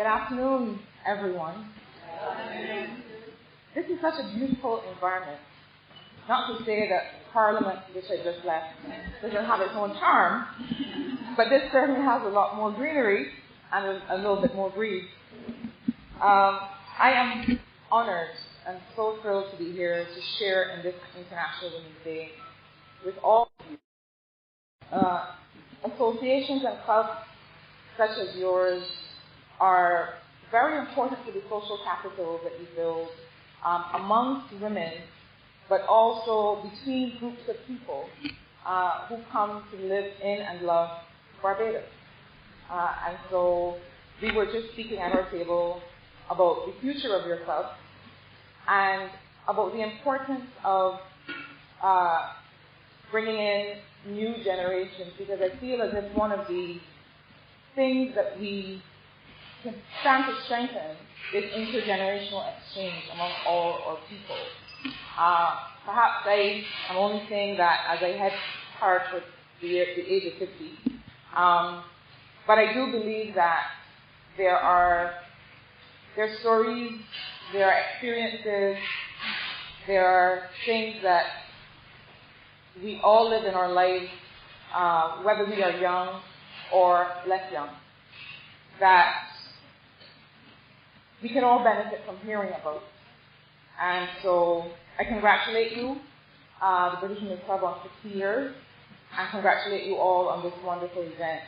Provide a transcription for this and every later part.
Good afternoon, everyone. This is such a beautiful environment. Not to say that Parliament, which I just left, doesn't have its own charm, but this certainly has a lot more greenery and a little bit more breeze. I am honored and so thrilled to be here to share in this International Women's Day with all of you. Associations and clubs such as yours are very important for the social capital that you build amongst women, but also between groups of people who come to live in and love Barbados. And so we were just speaking at our table about the future of your club and about the importance of bringing in new generations, because I feel as if one of the things that we can stand to strengthen is intergenerational exchange among all our people. Perhaps I am only saying that as I head towards the age of 50, but I do believe that there are stories, there are experiences, there are things that we all live in our lives, whether we are young or less young, that we can all benefit from hearing about. And so I congratulate you, the British Women's Club, on 60 years, and congratulate you all on this wonderful event,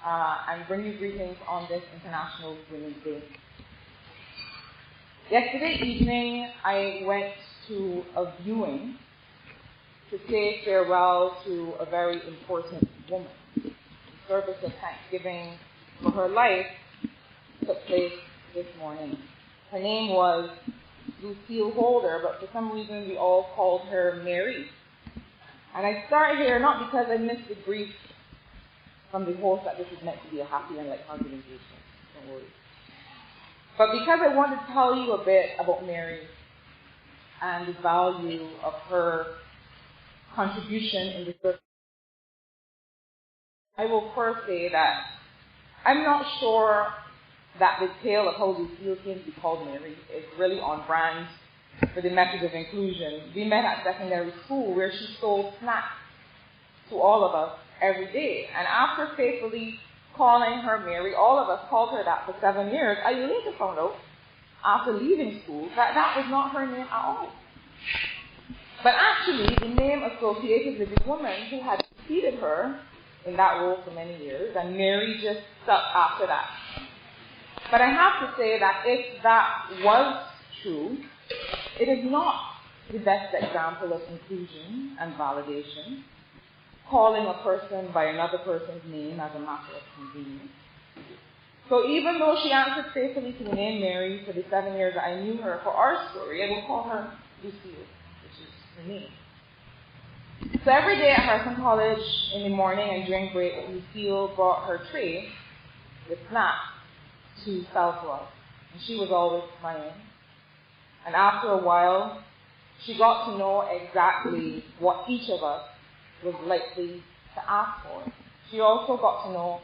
and bring you greetings on this International Women's Day. Yesterday evening, I went to a viewing to say farewell to a very important woman. The service of Thanksgiving for her life took place this morning. Her name was Lucille Holder, but for some reason we all called her Mary. And I start here not because I missed the brief from the host that this is meant to be a happy and light-hearted engagement. Don't worry. But because I want to tell you a bit about Mary and the value of her contribution in the service. I will first say that I'm not sure that the tale of how Lucille came to be called Mary is really on brand for the message of inclusion. We met at secondary school where she sold snacks to all of us every day. And after faithfully calling her Mary, all of us called her that for 7 years, I later found out, after leaving school, that that was not her name at all. But actually, the name associated with the woman who had preceded her in that role for many years, and Mary just stuck after that. But I have to say that if that was true, it is not the best example of inclusion and validation, calling a person by another person's name as a matter of convenience. So even though she answered faithfully to the name Mary for the 7 years that I knew her, for our story, I will call her Lucille, which is her name. So every day at Harrison College in the morning and during break, Lucille brought her tray with snacks to sell to us. And she was always smiling. And after a while, she got to know exactly what each of us was likely to ask for. She also got to know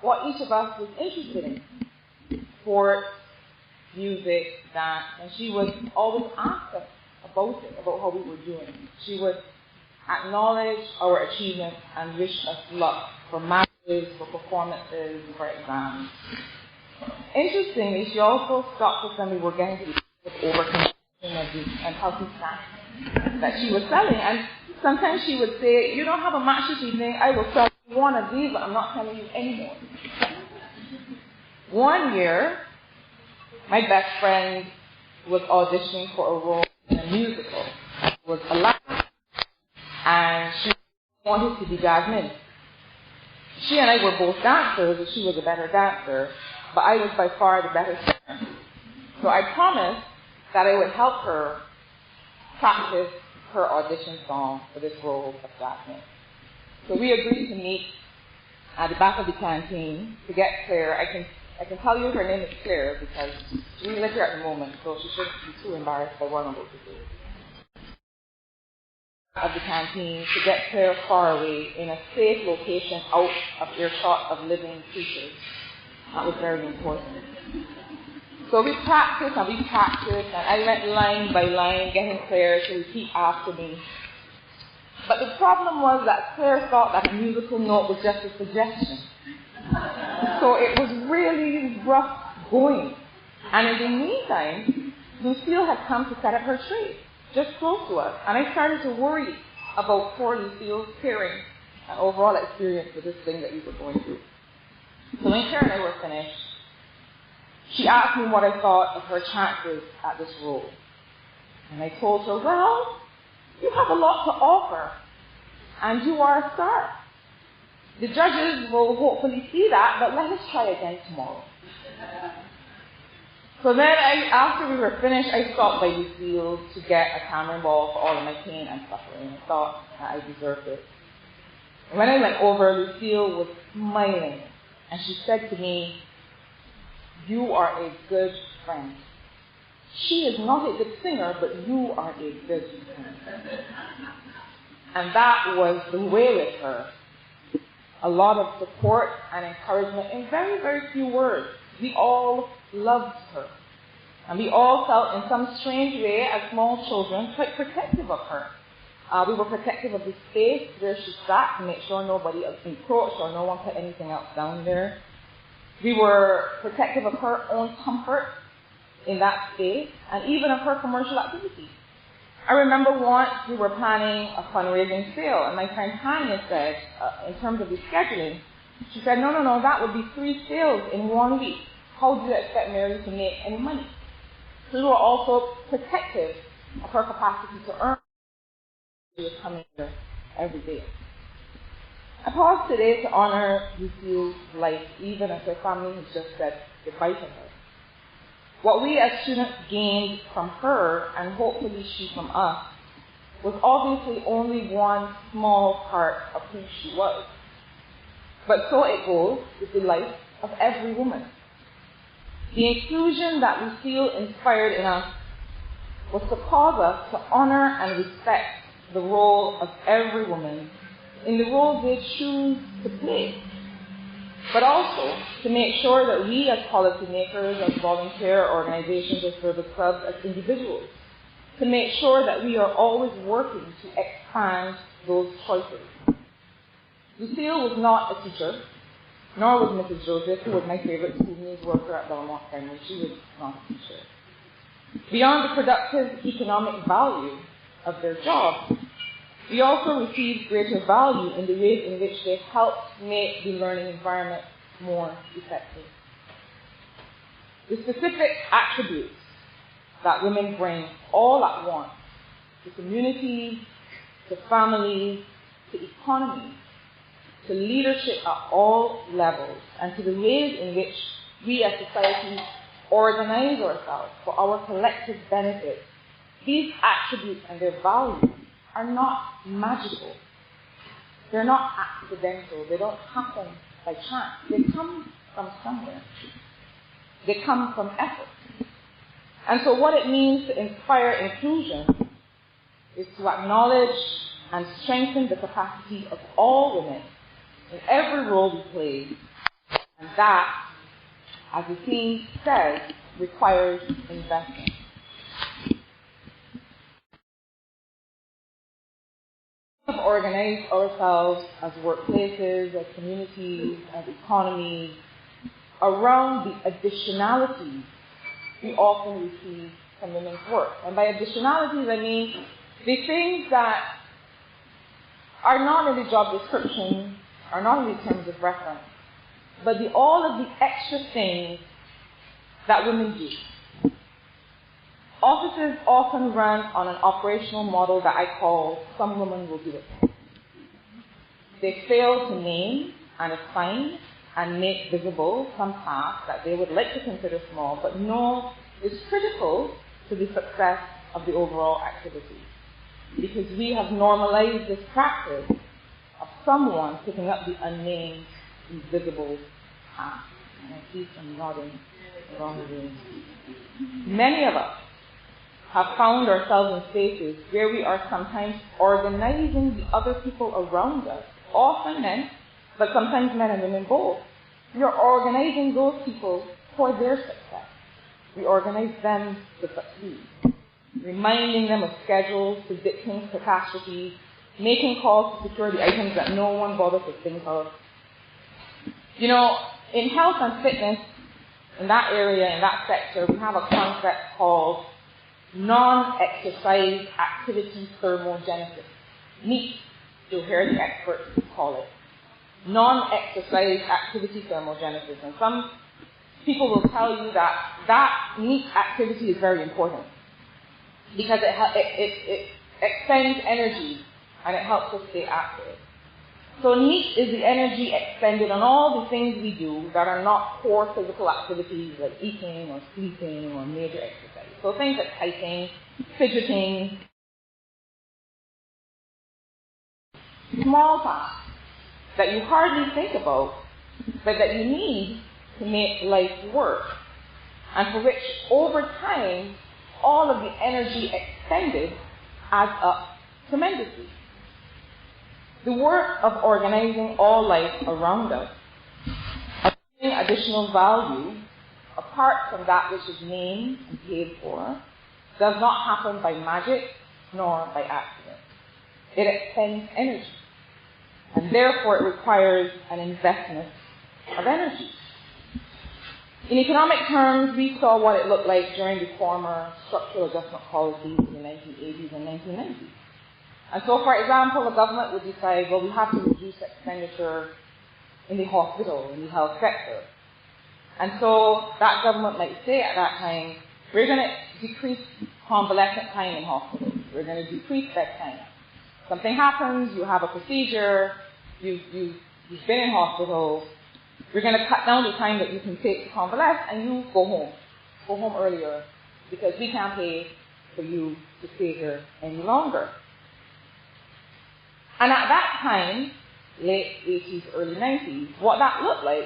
what each of us was interested in. Sports, music, dance, and she would always ask us about it, about how we were doing. She would acknowledge our achievements and wish us luck for matches, for performances, for exams. Interestingly, she also stopped us when we were getting to the overconsumption of these unhealthy snacks that she was selling. And sometimes she would say, "You don't have a match this evening, I will sell you one of these, but I'm not telling you anymore." One year, my best friend was auditioning for a role in a musical. It was alive, and she wanted to be Jasmine. She and I were both dancers, and she was a better dancer, but I was by far the better singer. So I promised that I would help her practice her audition song for this role of Jasmine. So we agreed to meet at the back of the canteen to get Claire. I can tell you her name is Claire because she's live here at the moment, so she shouldn't be too embarrassed by what I'm about to do. Of the canteen to get Claire far away in a safe location out of earshot of living creatures. That was very important. So we practiced, and I went line by line, getting Claire to repeat after me. But the problem was that Claire thought that a musical note was just a suggestion. So it was really rough going. And in the meantime, Lucille had come to set up her trade, just close to us. And I started to worry about poor Lucille's hearing and overall experience with this thing that we were going through. So when Claire and I were finished, she asked me what I thought of her chances at this role. And I told her, well, you have a lot to offer, and you are a star. The judges will hopefully see that, but let us try again tomorrow. So then, after we were finished, I stopped by Lucille to get a Cameron ball for all of my pain and suffering. I thought that I deserved it. And when I went over, Lucille was smiling, and she said to me, "You are a good friend. She is not a good singer, but you are a good friend." And that was the way with her. A lot of support and encouragement in very, very few words. We all loved her. And we all felt in some strange way, as small children, quite protective of her. We were protective of the space where she sat to make sure nobody else encroached or no one put anything else down there. We were protective of her own comfort in that space and even of her commercial activities. I remember once we were planning a fundraising sale, and my friend Tanya said, in terms of the scheduling, she said, no, that would be 3 sales in 1 week. How do you expect Mary to make any money? So we were also protective of her capacity to earn. She was coming here every day. I pause today to honor Lucille's life, even as her family has just said goodbye to her. What we as students gained from her, and hopefully she from us, was obviously only one small part of who she was. But so it goes with the life of every woman. The inclusion that Lucille inspired in us was to cause us to honor and respect the role of every woman in the roles they choose to play, but also to make sure that we as policymakers, as volunteer organizations, as service clubs, as individuals, to make sure that we are always working to expand those choices. Lucille was not a teacher, nor was Mrs. Joseph, who was my favorite school news worker at Belmont Primary. She was not a teacher. Beyond the productive economic value of their job, we also received greater value in the ways in which they helped make the learning environment more effective. The specific attributes that women bring all at once to communities, to families, to economies, to leadership at all levels, and to the ways in which we as society organize ourselves for our collective benefit, these attributes and their values are not magical. They're not accidental. They don't happen by chance. They come from somewhere. They come from effort. And so what it means to inspire inclusion is to acknowledge and strengthen the capacity of all women in every role we play. And that, as the theme says, requires investment. We have organized ourselves as workplaces, as communities, as economies, around the additionalities we often receive from women's work. And by additionalities, I mean the things that are not in the job description, are not in the terms of reference, but all of the extra things that women do. Offices often run on an operational model that I call "some woman will do it." They fail to name and assign and make visible some tasks that they would like to consider small, but know is critical to the success of the overall activity. Because we have normalized this practice of someone picking up the unnamed, invisible task. And I see some nodding around the room. Many of us have found ourselves in spaces where we are sometimes organizing the other people around us, often men, but sometimes men and women both, You're organizing those people for their success. We organize them to succeed. Reminding them of schedules, predicting catastrophes, making calls to secure the items that no one bothers to think of. You know, in health and fitness, in that area, in that sector, we have a concept called non-exercise activity thermogenesis. NEAT, you'll hear the experts call it. Non-exercise activity thermogenesis. And some people will tell you that NEAT activity is very important because it expends energy and it helps us stay active. So NEAT is the energy expended on all the things we do that are not core physical activities like eating or sleeping or major exercise. So things like typing, fidgeting, small tasks that you hardly think about, but that you need to make life work, and for which, over time, all of the energy expended adds up tremendously. The work of organizing all life around us, of giving additional value, apart from that which is named and paid for, does not happen by magic nor by accident. It expends energy, and therefore it requires an investment of energy. In economic terms, we saw what it looked like during the former structural adjustment policies in the 1980s and 1990s. And so, for example, the government would decide, well, we have to reduce expenditure in the hospital, in the health sector. And so that government might say at that time, we're going to decrease convalescent time in hospitals. We're going to decrease bed time. Something happens, you have a procedure, you've been in hospital, we're going to cut down the time that you can take to convalesce and you go home earlier because we can't pay for you to stay here any longer. And at that time, late 80s, early 90s, what that looked like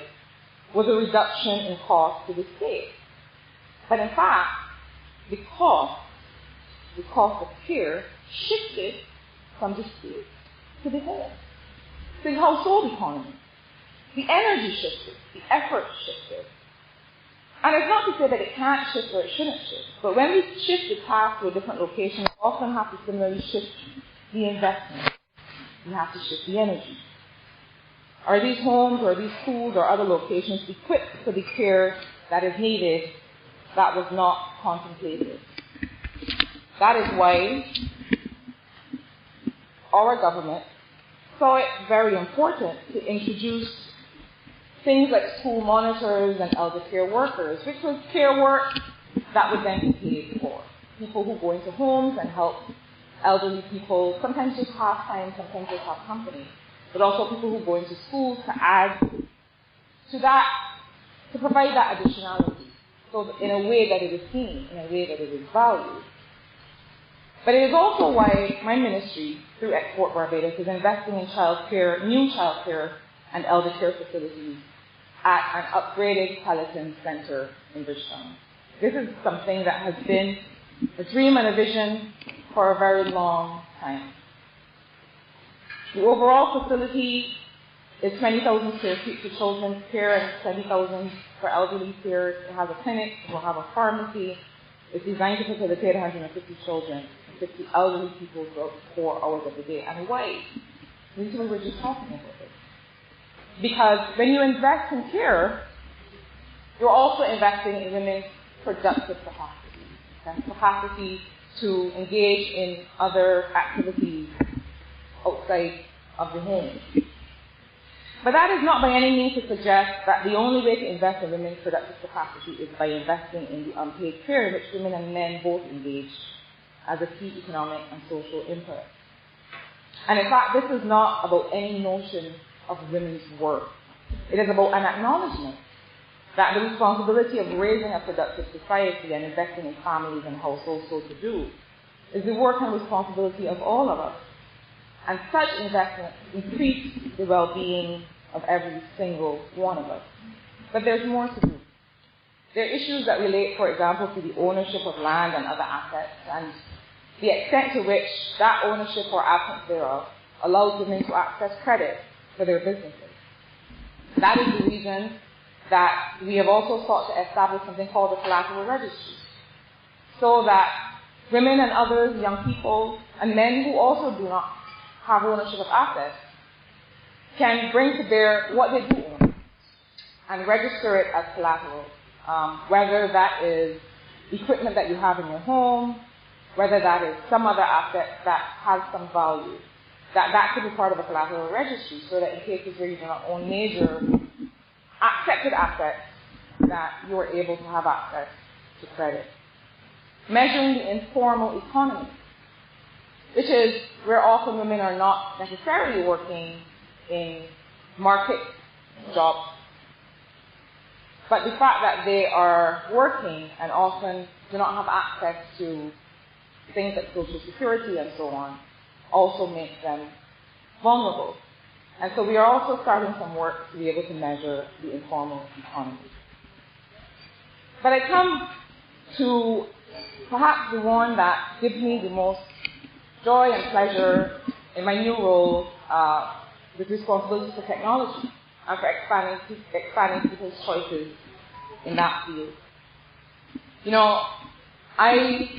was a reduction in cost to the state. But in fact, the cost of care shifted from the state to the home, to the household economy. The energy shifted, the effort shifted. And it's not to say that it can't shift or it shouldn't shift, but when we shift the task to a different location, we often have to similarly shift the investment. We have to shift the energy. Are these homes or these schools or other locations equipped for the care that is needed that was not contemplated? That is why our government saw it very important to introduce things like school monitors and elder care workers, which was care work that would then be paid for. People who go into homes and help elderly people, sometimes just half-time, sometimes just have company, but also people who go into schools to add to that, to provide that additionality, so in a way that it is seen, in a way that it is valued. But it is also why my ministry, through Export Barbados, is investing in new childcare and elder care facilities at an upgraded Peloton Center in Bridgetown. This is something that has been a dream and a vision for a very long time. The overall facility is 20,000 square feet for children's care and 20,000 for elderly care. It has a clinic, it will have a pharmacy. It's designed to facilitate 150 children and 50 elderly people for 4 hours of the day. And why? The reason we were just talking about it. Because when you invest in care, you're also investing in women's productive capacity. Okay? Capacity to engage in other activities outside of the home. But that is not by any means to suggest that the only way to invest in women's productive capacity is by investing in the unpaid care in which women and men both engage as a key economic and social input. And in fact, this is not about any notion of women's work. It is about an acknowledgement that the responsibility of raising a productive society and investing in families and households so to do is the work and responsibility of all of us. And such investments increase the well-being of every single one of us. But there's more to do. There are issues that relate, for example, to the ownership of land and other assets, and the extent to which that ownership or absence thereof allows women to access credit for their businesses. That is the reason that we have also sought to establish something called the collateral registry, so that women and others, young people, and men who also do not have ownership of assets can bring to bear what they do own and register it as collateral, whether that is equipment that you have in your home, whether that is some other asset that has some value. That could be part of a collateral registry, so that in cases where you do not own major accepted assets, that you are able to have access to credit. Measuring the informal economy, which is where often women are not necessarily working in market jobs, but the fact that they are working and often do not have access to things like Social Security and so on also makes them vulnerable. And so we are also starting some work to be able to measure the informal economy. But I come to perhaps the one that gives me the most joy and pleasure in my new role with responsibility for technology and for expanding people's choices in that field. You know, I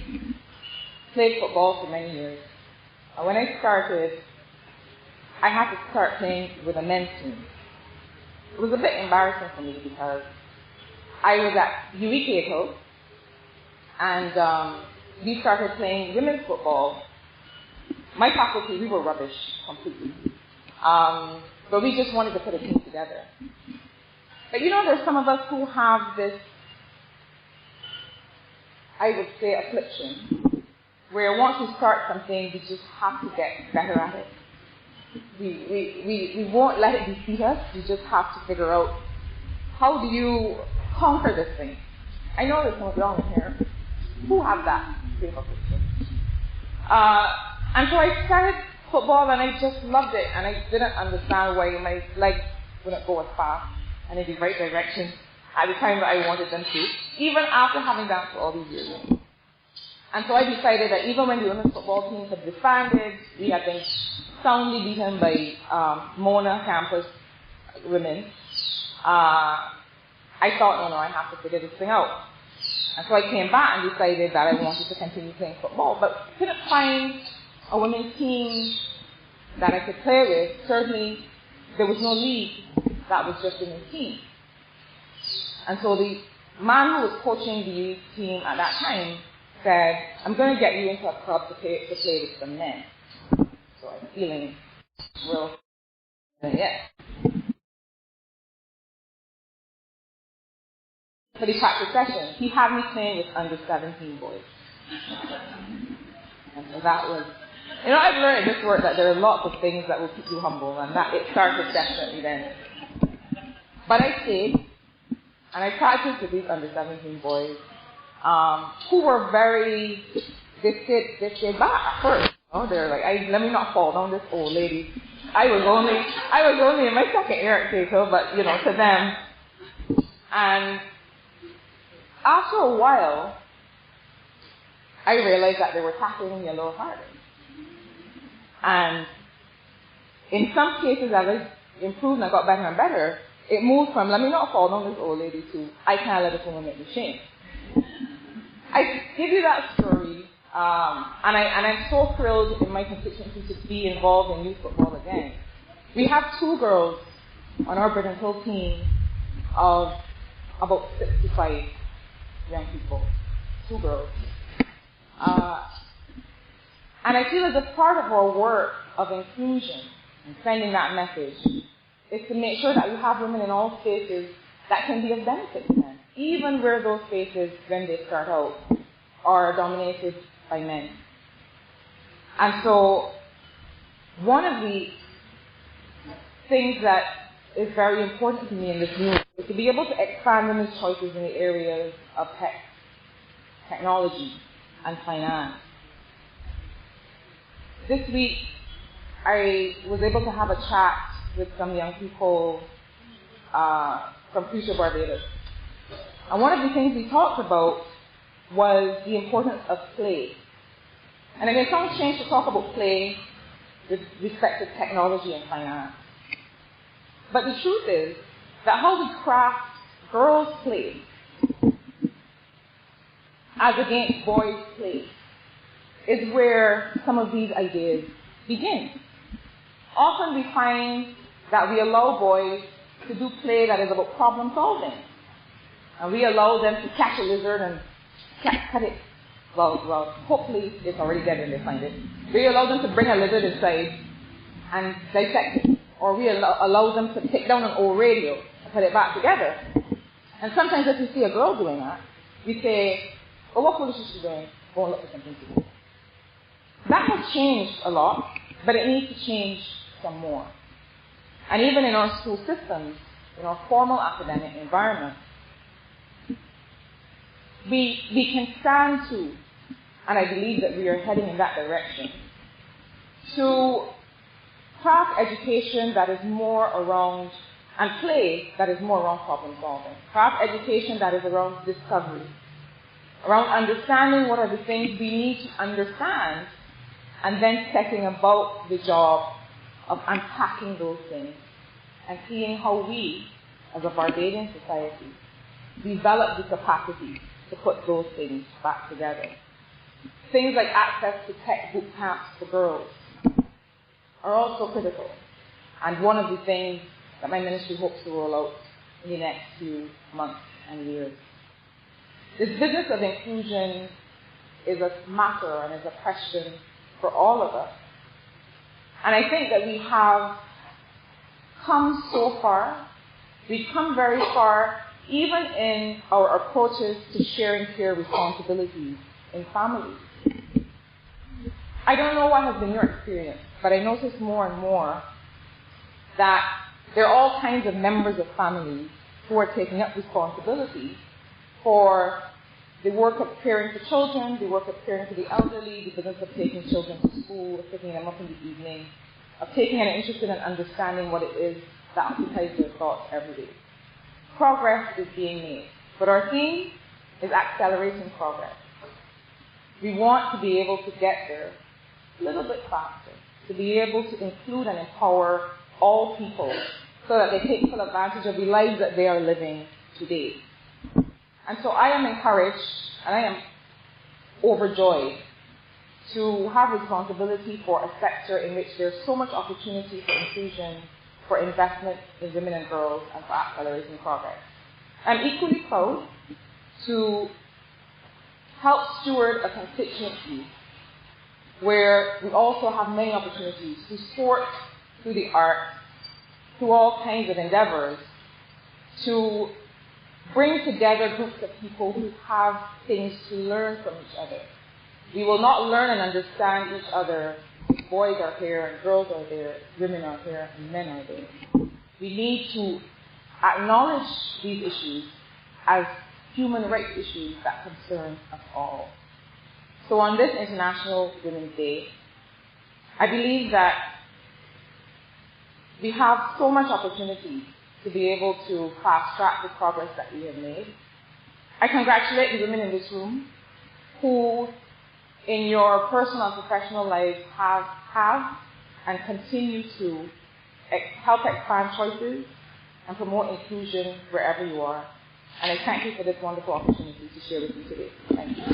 played football for many years. When I started, I had to start playing with a men's team. It was a bit embarrassing for me because I was at UWI Caddle, and we started playing women's football. My faculty, we were rubbish completely. But we just wanted to put a team together. But you know, there's some of us who have this, I would say, affliction, where once we start something, we just have to get better at it. We won't let it defeat us. We just have to figure out, how do you conquer this thing? I know there's some of y'all in here who have that same affliction. And so I started football and I just loved it, and I didn't understand why my legs wouldn't go as fast and in the right direction at the time that I wanted them to, even after having danced for all these years. And so I decided that even when the women's football teams had disbanded, we had been soundly beaten by Mona campus women, I thought, no, I have to figure this thing out. And so I came back and decided that I wanted to continue playing football, but couldn't find a women's team that I could play with. Certainly, there was no league that was just women's team. And so the man who was coaching the youth team at that time said, I'm going to get you into a club to play with some men. So I'm feeling real, yeah. For the practice session, he had me playing with under 17 boys. And so that was, you know, I've learned in this work that there are lots of things that will keep you humble, and that it started definitely then. But I stayed, and I practiced with these under 17 boys, who were very, they stayed back at first. Oh, they're like, let me not fall down this old lady. I was only in my second year at Cato, but you know, to them. And after a while, I realized that they were tackling me a little harder. And in some cases, as I improved and I got better and better, it moved from, let me not fall down this old lady, to, I can't let this woman make me shame. I give you that story, and I'm so thrilled in my constituency to be involved in youth football again. We have 2 girls on our Britain Hill team of about 65 young people. 2 girls. And I feel as a part of our work of inclusion and sending that message is to make sure that we have women in all spaces that can be of benefit to them, even where those spaces, when they start out, are dominated by men. And so, one of the things that is very important to me in this move is to be able to expand women's choices in the areas of tech, technology, and finance. This week, I was able to have a chat with some young people from Future Barbados. And one of the things we talked about was the importance of play. And it may sound strange to talk about play with respect to technology and finance. But the truth is that how we craft girls' play as against boys' play is where some of these ideas begin. Often we find that we allow boys to do play that is about problem solving. And we allow them to catch a lizard and cut it. Well, hopefully it's already dead when they find it. We allow them to bring a lizard inside and dissect it. Or we allow them to take down an old radio and put it back together. And sometimes if we see a girl doing that, we say, well, what foolish is she doing? Go and look for something to do. That has changed a lot, but it needs to change some more. And even in our school systems, in our formal academic environment, we can stand to, and I believe that we are heading in that direction, to craft education that is more around, and play that is more around problem solving. Craft education that is around discovery, around understanding what are the things we need to understand, and then setting about the job of unpacking those things and seeing how we, as a Barbadian society, develop the capacity to put those things back together. Things like access to tech boot camps for girls are also critical, and one of the things that my ministry hopes to roll out in the next few months and years. This business of inclusion is a matter and is a question for all of us. And I think that we have come so far. We've come very far even in our approaches to sharing care responsibilities in families. I don't know what has been your experience, but I notice more and more that there are all kinds of members of families who are taking up responsibility for the work of caring for children, the work of caring for the elderly, the business of taking children to school, of picking them up in the evening, of taking an interest in understanding what it is that occupies their thoughts every day. Progress is being made, but our theme is accelerating progress. We want to be able to get there a little bit faster, to be able to include and empower all people so that they take full advantage of the lives that they are living today. And so I am encouraged, and I am overjoyed to have responsibility for a sector in which there's so much opportunity for inclusion, for investment in women and girls, and for accelerating progress. I'm equally proud to help steward a constituency where we also have many opportunities through sport, through the arts, through all kinds of endeavors, to bring together groups of people who have things to learn from each other. We will not learn and understand each other if boys are here and girls are there, women are here and men are there. We need to acknowledge these issues as human rights issues that concern us all. So on this International Women's Day, I believe that we have so much opportunity to be able to fast-track the progress that we have made. I congratulate the women in this room who, in your personal and professional lives, have and continue to help expand choices and promote inclusion wherever you are. And I thank you for this wonderful opportunity to share with you today. Thank you.